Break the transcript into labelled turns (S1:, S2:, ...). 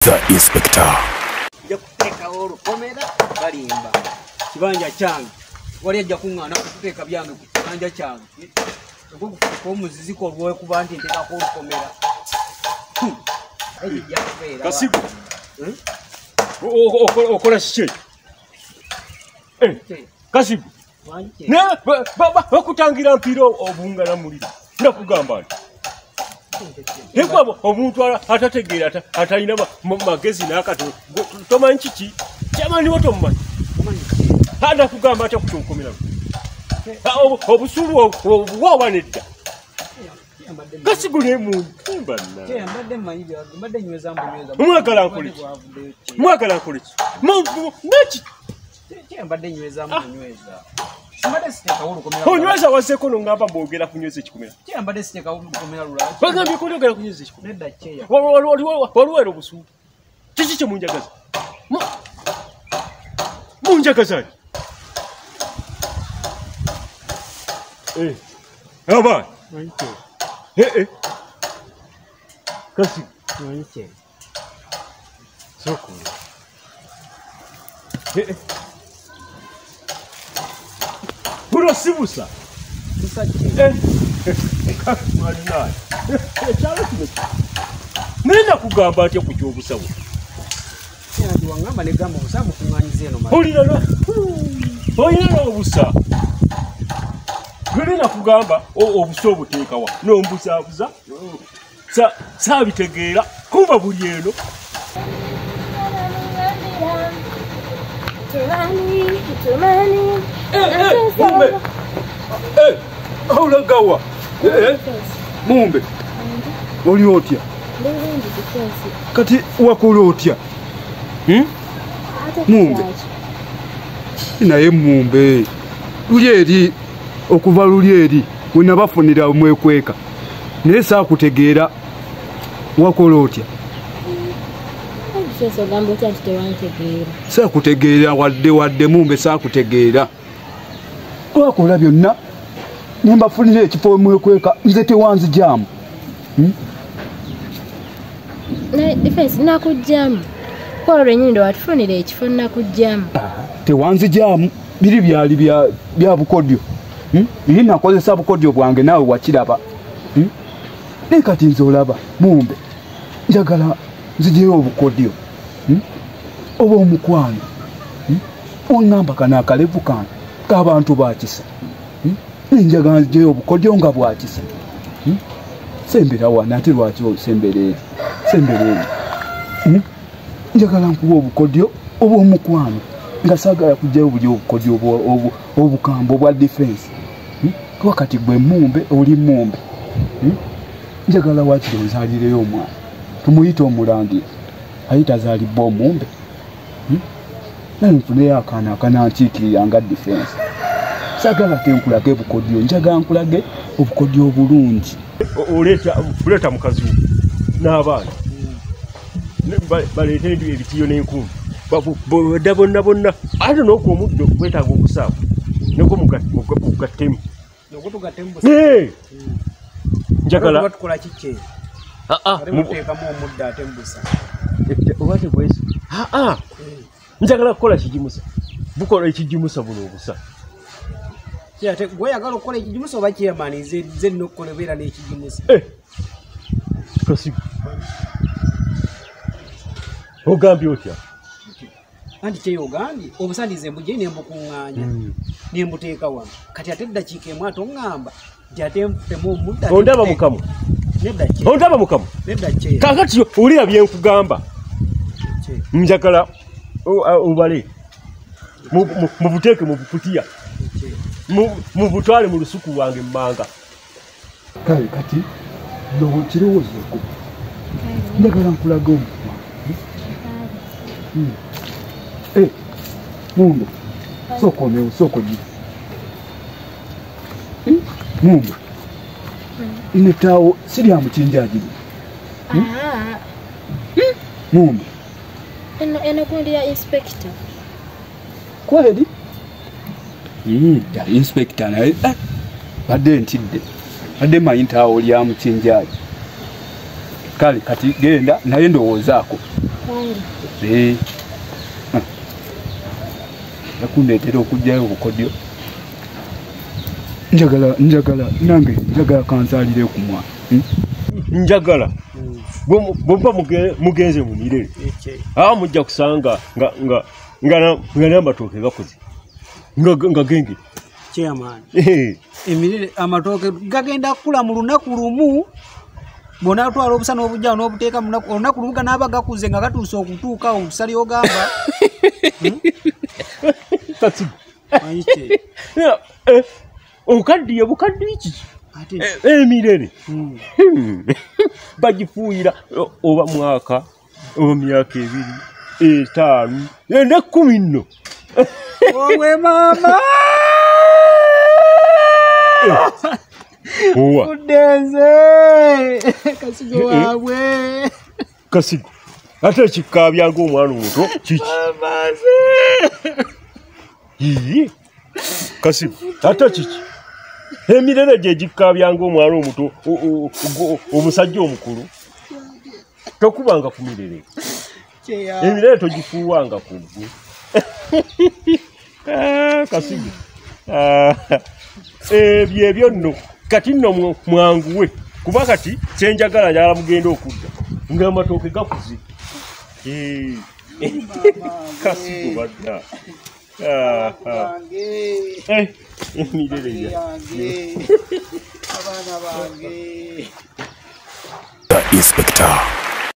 S1: The Inspector.
S2: Jakuteka oro komera balimba. Kibanja change. Wali ajja kungana kuteka byange kibanja change. Ko muziziko olwe kubanti nteka ko komera. Eji yakufera.
S3: Kasibu. Okola shike. Kasibu. Ne bakutangira mpiro obungana muliro. Ndakugamba nti. Hekwa omuntu atategeera atalina magezi n'akato tomanyi kiki kyamani woto mmanyi hada kugamba atya kutonkomera obusulu obuwawa nedda Kasibu muntu mwagala nkoleki onyweza waseeko nongamba mbogera kunyweza ekikomera bagambye konogera kunyweza ekikomera waliwo obusuulu kiki kye munjagaza munjagaza abaana Kasibu sokola Buno sibusa. Mwana. Chalo kimeki. Nenda kugamba atya ku kyobusawo.
S2: Ndi wangamba ne gamba obusamu kunganyize eno mali.
S3: Olina obusa. Nenda kugamba obuso obuteekawa. Nombusabuza. Sabitegeera kuba buli eno. Aula gawa. Mumbe. Oli otya? Kati wakola otya? Mumbe. Naye mumbe. Lulyeri okuva lulyeri wena bafunira omwekweka. Naye saakutegeera wakola otya? Saakutegeera wadde mumbe saakutegeera. Wakola byonna nembafunira ekifo omwekweka nze tewanzijamu.
S4: Defense nakujjamu. Kwa renyindo watufunira ekifo nakujjamu.
S3: Tewanzijamu biri byali bya bukodyo. Biri nakozesa bukodyo bwange nawe wakiraba. Nekati nze olaba mumbe njagala nzijeyo obukodyo. Oba omukwano. Ongamba kana akalevu kange k'abantu bakisa. Njagala nzijeyo obukodyo nga bwakisa. Sembera wana ate lwaki osembereri. Sembereri. Njagala nkuwa obukodyo oba omukwano nga saagala kujjayo buli obukodyo obukambo bwa defense. Wakati gwe mumbe oli mumbe. Njagala wakiro nzalireyo omwana. Tumuyita omulangira. Ayita azalibwa omumbe. Naye nfuneyo akaana akanankiikirira nga defense. Saagala tenkulage bukodyo, njagala nkulage obukodyo obulungi. Oleeta mukazi n'abaana. Baleeta ebitiyo n'enkumbi. Bonna. Ate n'okwo omuddo gwetaaga okusaawa. Neko mugattemu. Njagala
S2: batukola kike. Muteekamu omuddo ate mbusa.
S3: Obate bwesi. Njagala kukola kijimusa. Bukola ekijimusa buno obusa.
S2: Ate gwe yagala okukola ekijimusa oba kyemani ze nokkola beera n'ekijimusa.
S3: Kasibu. Ogambye otya?
S2: Anti kyeyogambye obusandize mbuje nembukuŋŋaanya nembuteeka wano. Kati ate eddakiika emu ate oŋŋamba nti ate mpemu omudda.
S3: Ondaba mukamu. Ondaba mukamu. Kakati olira byenkugamba. Njagala obale. Mubuteeke mu bukutiya. Mubutwale mu lusuku wange mmanga. Kale kati no kirowoozo ko. Njagala nkulaga omwana. Mumbe. Soko ji. Mumbe. Inetawo siri amukinjaji. Mumbe.
S4: Eno kundi ya inspector.
S3: Kweli? Ya inspector naye badde ntidde. Badde mayinta oli amukinjaji. Kale kati genda naye ndowoozaako.
S1: Nakundeetera okujjayo obukodyo. Nange njagala kansaalire ku mwana.
S3: Njagala bw'oba mugenze mu mirere mujja kusanga nga n'amatooke gakoze nga genge
S2: chairman emirire amatooke gagenda kukula mu lunaku lumu bw'onaatwala obusa n'obujja n'obuteeka mu lunaku lumu ganaaba gakuze nga gatuuse okutuuka omusali ogamba
S3: obukaddiye bukaddiye kiki emirere bagifuuyira oba mwaka oba myaka 2 5 ne 10 nno
S2: owe maama kudenze kasigo waabwe
S3: kasigo ate ekikaabyanga omwana omuto kiki kasigo ate kiki emirere gye gikaabyanga omwana omuto omusajja omukulu tokubanga ku mirere emirere togifuuwanga ku ggwe kasigo ebyo nno kati nno mwanguwe kuba kati kyenjagala njagala mugenda okudda ng'amatooke gakuze kasigo badda emirere yange
S5: The Inspector.